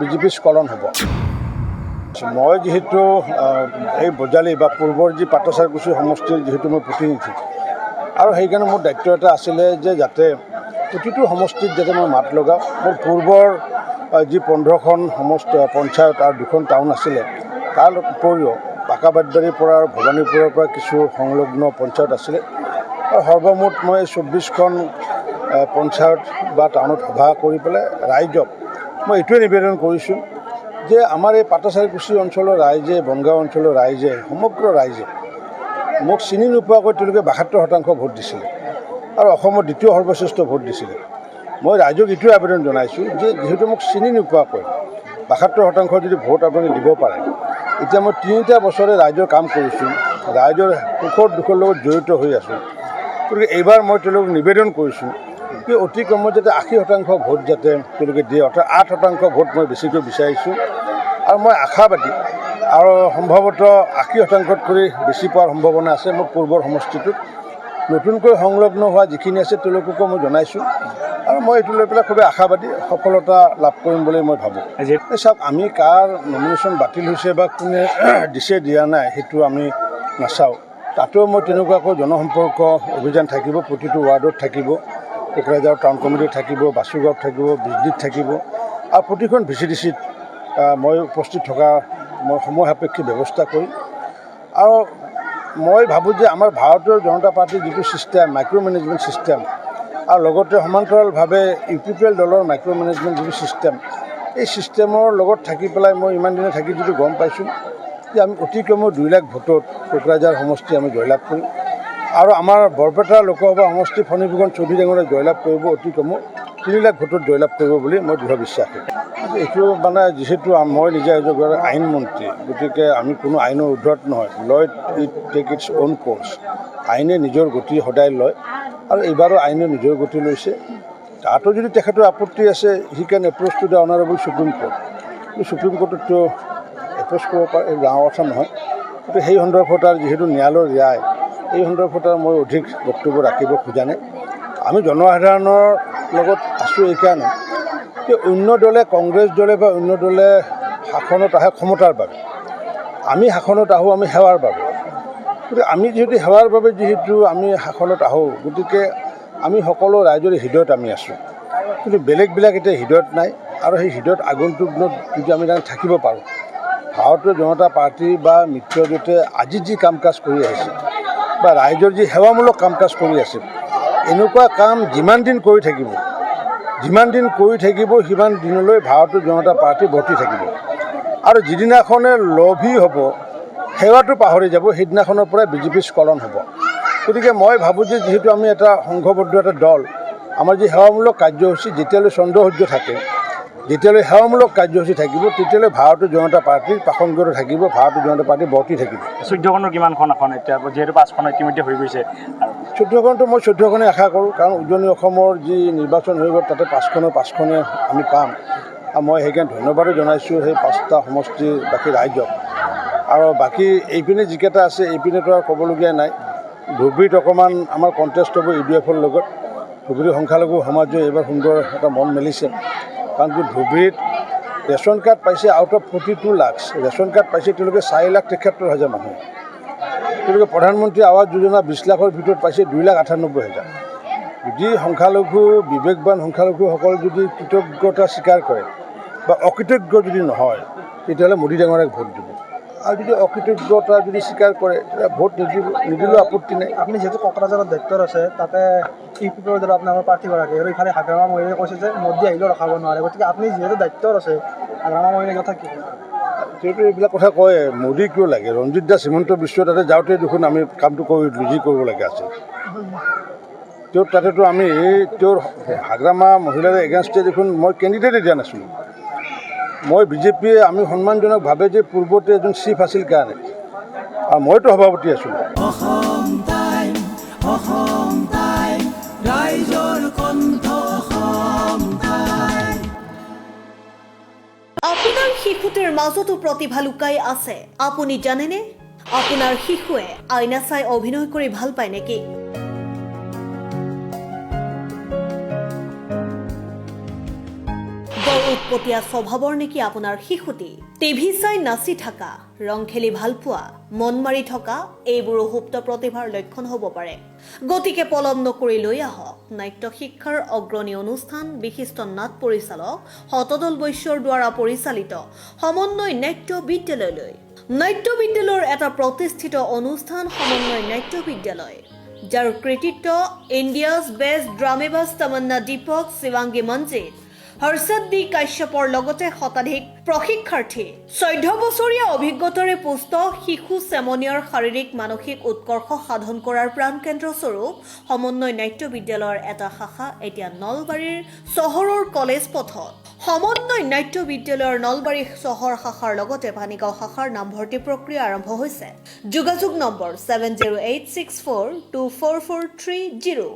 BJP স্খলন হ'ব। মই যেহেতু এই বজালী বা পূৰ্বৰ যি পাটচাৰকুছি সমষ্টিৰ যেহেতু মই প্ৰতিনিধি আৰু সেইকাৰণে মোৰ দায়িত্ব এটা আছিলে যে যাতে প্ৰতিটো সমষ্টিত যাতে মই মাত লগাওঁ। মোৰ পূৰ্বৰ যি 15খন পঞ্চায়ত আৰু 2খন টাউন আছিলে তাৰ উপৰিও পাকাবাটবাৰীৰ পৰা আৰু ভৱানীপুৰৰ পৰা কিছু সংলগ্ন পঞ্চায়ত আছিলে আৰু সৰ্বমুঠ মই 24খন পঞ্চায়ত বা টাউনত সভা কৰি পেলাই ৰাইজক মই এইটোৱে নিবেদন কৰিছোঁ যে আমাৰ এই পাটচাৰকুছি অঞ্চলৰ ৰাইজে, বনগাঁও অঞ্চলৰ ৰাইজে, সমগ্ৰ ৰাইজে মোক চিনি নোপোৱাকৈ তেওঁলোকে 72% ভোট দিছিলে আৰু অসমৰ দ্বিতীয় সৰ্বশ্ৰেষ্ঠ ভোট দিছিলে। মই ৰাইজক এইটোৱে আবেদন জনাইছোঁ যে যিহেতু মোক চিনি নোপোৱাকৈ 72% যদি ভোট আপুনি দিব পাৰে, এতিয়া মই 3টা বছৰে ৰাইজৰ কাম কৰিছোঁ, ৰাইজৰ সুখৰ দুখৰ লগত জড়িত হৈ আছোঁ। গতিকে এইবাৰ মই তেওঁলোকক নিবেদন কৰিছোঁ যে অতি কমত যাতে 80% ভোট যাতে তেওঁলোকে দিয়ে, অৰ্থাৎ 8% ভোট মই বেছিকৈ বিচাৰিছোঁ আৰু মই আশাবাদী আৰু সম্ভৱতঃ 80%তকৈ বেছি পোৱাৰ সম্ভাৱনা আছে। মোৰ পূৰ্বৰ সমষ্টিটোত নতুনকৈ সংলগ্ন হোৱা যিখিনি আছে তেওঁলোককো মই জনাইছোঁ আৰু মই এইটো লৈ পেলাই খুবেই আশাবাদী সফলতা লাভ কৰিম বুলি মই ভাবোঁ। চাওক, আমি কাৰ নমিনেশ্যন বাতিল হৈছে বা কোনে দিছে দিয়া নাই সেইটো আমি নাচাওঁ। তাতেও মই তেনেকুৱাকৈ জনসম্পৰ্ক অভিযান থাকিব, প্ৰতিটো ৱাৰ্ডত থাকিব, কোকৰাঝাৰ টাউন কমিটিত থাকিব, বাসুগাঁৱত থাকিব, বিজনীত থাকিব আৰু প্ৰতিখন VCDCত মই উপস্থিত থকা মই সময় সাপেক্ষে ব্যৱস্থা কৰিম। আৰু মই ভাবোঁ যে আমাৰ ভাৰতীয় জনতা পাৰ্টীৰ যিটো ছিষ্টেম, মাইক্ৰ' মেনেজমেণ্ট ছিষ্টেম আৰু লগতে সমান্তৰালভাৱে UPPL দলৰ মাইক্ৰ' মেনেজমেণ্ট যিটো ছিষ্টেম, এই ছিষ্টেমৰ লগত থাকি পেলাই মই ইমান দিনে থাকি যিটো গম পাইছোঁ যে আমি অতি কমেও 2 লাখ ভোটত কোকৰাঝাৰ সমষ্টি আমি জয়লাভ কৰিম আৰু আমাৰ বৰপেটা লোকসভা সমষ্টি ফণীভূষণ চৌধুৰী ডাঙৰে জয়লাভ কৰিব, অতি কমেও 3 লাখ ভোটত জয়লাভ কৰিব বুলি মই দৃঢ় বিশ্বাস কৰোঁ। এইটো মানে যিহেতু মই নিজে এজন আইন মন্ত্ৰী, গতিকে আমি কোনো আইনৰ ঊৰ্ধত নহয়। Law it take its own course. আইনে নিজৰ গতি সদায় লয় আৰু এইবাৰো আইনে নিজৰ গতি লৈছে। তাতো যদি তেখেতৰ আপত্তি আছে, he can approach to the honourable supreme court. কিন্তু সুপ্ৰিম কোৰ্টতো এপ্ৰ'চ কৰিব পাৰে, এই ডাঙৰ কথা নহয়। গতিকে সেই সন্দৰ্ভত আৰু যিহেতু ন্যায়ালয়ৰ ৰায়, এই সন্দৰ্ভত আৰু মই অধিক বক্তব্য ৰাখিব খোজা নাই। আমি জনসাধাৰণৰ লগত আছোঁ এইকাৰণে যে অন্য দলে, কংগ্ৰেছ দলে বা অন্য দলে শাসনত আহে ক্ষমতাৰ বাবে, আমি শাসনত আহোঁ আমি সেৱাৰ বাবে। গতিকে আমি যিহেতু সেৱাৰ বাবে যিহেতু আমি শাসনত আহোঁ, গতিকে আমি সকলো ৰাইজৰ হৃদয়ত আমি আছোঁ। কিন্তু বেলেগবিলাক এতিয়া হৃদয়ত নাই আৰু সেই হৃদয়ত আগন্তুক দিনত যদি আমি তাত থাকিব পাৰোঁ, ভাৰতীয় জনতা পাৰ্টী বা মিত্ৰজোঁটে আজি যি কাম কাজ কৰি আহিছে বা ৰাইজৰ যি সেৱামূলক কাম কাজ কৰি আছে, এনেকুৱা কাম যিমান দিন কৰি থাকিব সিমান দিনলৈ ভাৰতীয় জনতা পাৰ্টী বৰ্তি থাকিব। আৰু যিদিনাখনে লোভী হ'ব, সেৱাটো পাহৰি যাব, সেইদিনাখনৰ পৰাই বিজেপি স্খলন হ'ব। গতিকে মই ভাবোঁ যে যিহেতু আমি এটা সংঘবদ্ধ এটা দল, আমাৰ যি সেৱামূলক কাৰ্যসূচী যেতিয়ালৈ চন্দ্ৰসূৰ্য থাকে, যেতিয়ালৈ সেৱামূলক কাৰ্যসূচী থাকিব, তেতিয়ালৈ ভাৰতীয় জনতা পাৰ্টীৰ প্ৰাসংগিকতা থাকিব, ভাৰতীয় জনতা পাৰ্টী বৰ্তি থাকিব। 14খনৰ কিমানখন আসন এতিয়া, যিহেতু 5খন ইতিমধ্যে হৈ গৈছে? 14খনটো মই 14খনে আশা কৰোঁ, কাৰণ উজনি অসমৰ যি নিৰ্বাচন হৈ গ'ল তাতে 5খনে আমি পাম। আৰু মই সেইকাৰণে ধন্যবাদো জনাইছোঁ সেই 5টা সমষ্টিৰ বাকী ৰাইজক। আৰু বাকী এইপিনে যিকেইটা আছে এইপিনেতো আৰু ক'বলগীয়া নাই। ধুবুৰীত অকণমান আমাৰ কণ্টেষ্ট হ'ব UDFৰ লগত। ধুবুৰী সংখ্যালঘু সমাজে এইবাৰ সুন্দৰ এটা মন মেলিছে, কাৰণ কি ধুবুৰীত ৰেচন কাৰ্ড পাইছে out of 42 lakh, ration card পাইছে তেওঁলোকে 4,73,000 মানুহ। তেওঁলোকে প্ৰধানমন্ত্ৰী আৱাস যোজনা 20 লাখৰ ভিতৰত পাইছে 2,98,000। যদি সংখ্যালঘু বিবেকবান সংখ্যালঘুসকল যদি কৃতজ্ঞতা স্বীকাৰ কৰে বা অকৃতজ্ঞ যদি নহয়, তেতিয়াহ'লে মোদী ডাঙৰীয়াক ভোট দিব। আৰু যদি অকৃতজ্ঞতা যদি স্বীকাৰ কৰে তেতিয়া ভোট নিদিলেও আপত্তি নাই। আপুনি যিহেতু কোকৰাঝাৰত দায়িত্বত আছে, তাতে UPPৰ দ্বাৰা আপোনাৰ প্ৰাৰ্থীগৰাকী আৰু ইফালে হাগ্ৰামা মহিলাই কৈছে যে মোদী আহিলেও ৰখাব নোৱাৰে। গতিকে আপুনি যিহেতু দায়িত্বত আছে, হাগ্ৰামা মহিলাৰ কথা কি? তেওঁতো এইবিলাক কথা কয়, মোদী কিয় লাগে? ৰঞ্জিত দাস হিমন্ত বিশ্ব তাতে যাওঁতে দেখোন আমি কামটো কৰি দিলোঁ যি কৰিব লাগে আছিল। তেওঁৰ তাতেতো আমি তেওঁৰ হাগ্ৰামা মহিলাৰ এগেইনষ্টে দেখোন মই কেণ্ডিডেটে দিয়া নাছিলোঁ। মই বিজেপিয়ে আমি সন্মানজনক ভাবে যে পূৰ্বতে এজন চিফ আছিল কাৰণে, আৰু মইতো সভাপতি আছিলোঁ। আপোনাৰ শিশুটিৰ মাজতো প্ৰতিভা লুকাই আছে। আপুনি জানেনে? আপোনাৰ শিশুৱে আইনা চাই অভিনয় কৰি ভাল পায় নেকি? বৰ উৎপতীয়া স্বভাৱৰ নেকি আপোনাৰ শিশুটি? টিভি চাই নাচি থকা, ৰং খেলি ভাল পোৱা, মন মাৰি থকা এইবোৰো সুপ্ত প্ৰতিভাৰ লক্ষণ হ'ব পাৰে। গতিকে পলম নকৰি লৈ আহক নাট্য শিক্ষাৰ অগ্ৰণী অনুষ্ঠান বিশিষ্ট নাট পৰিচালক শতদল বৈশ্যৰ দ্বাৰা পৰিচালিত সমন্বয় নাট্য বিদ্যালয়লৈ। নাট্য বিদ্যালয়ৰ এটা প্ৰতিষ্ঠিত অনুষ্ঠান সমন্বয় নাট্য বিদ্যালয়, যাৰ কৃতিত্ব India's best Dramebaaz Tamanna Deepak, Shivangi Manjit, Harshad D কাশ্যপৰ লগতে শতাধিক প্ৰশিক্ষাৰ্থী। 14 বছৰীয়া অভিজ্ঞতাৰে পুষ্ট শিশু চেমনীয়াৰ শাৰীৰিক মানসিক উৎকৰ্ষ সাধন কৰাৰ প্ৰাণকেন্দ্ৰস্বৰূপ সমন্বয় নাট্য বিদ্যালয়ৰ এটা শাখা এতিয়া নলবাৰীৰ চহৰৰ কলেজ পথত। সমন্বয় নাট্য বিদ্যালয়ৰ নলবাৰী চহৰ শাখাৰ লগতে পানীগাঁও শাখাৰ নামভৰ্তি প্ৰক্ৰিয়া আৰম্ভ হৈছে। যোগাযোগ নম্বৰ 7086424430।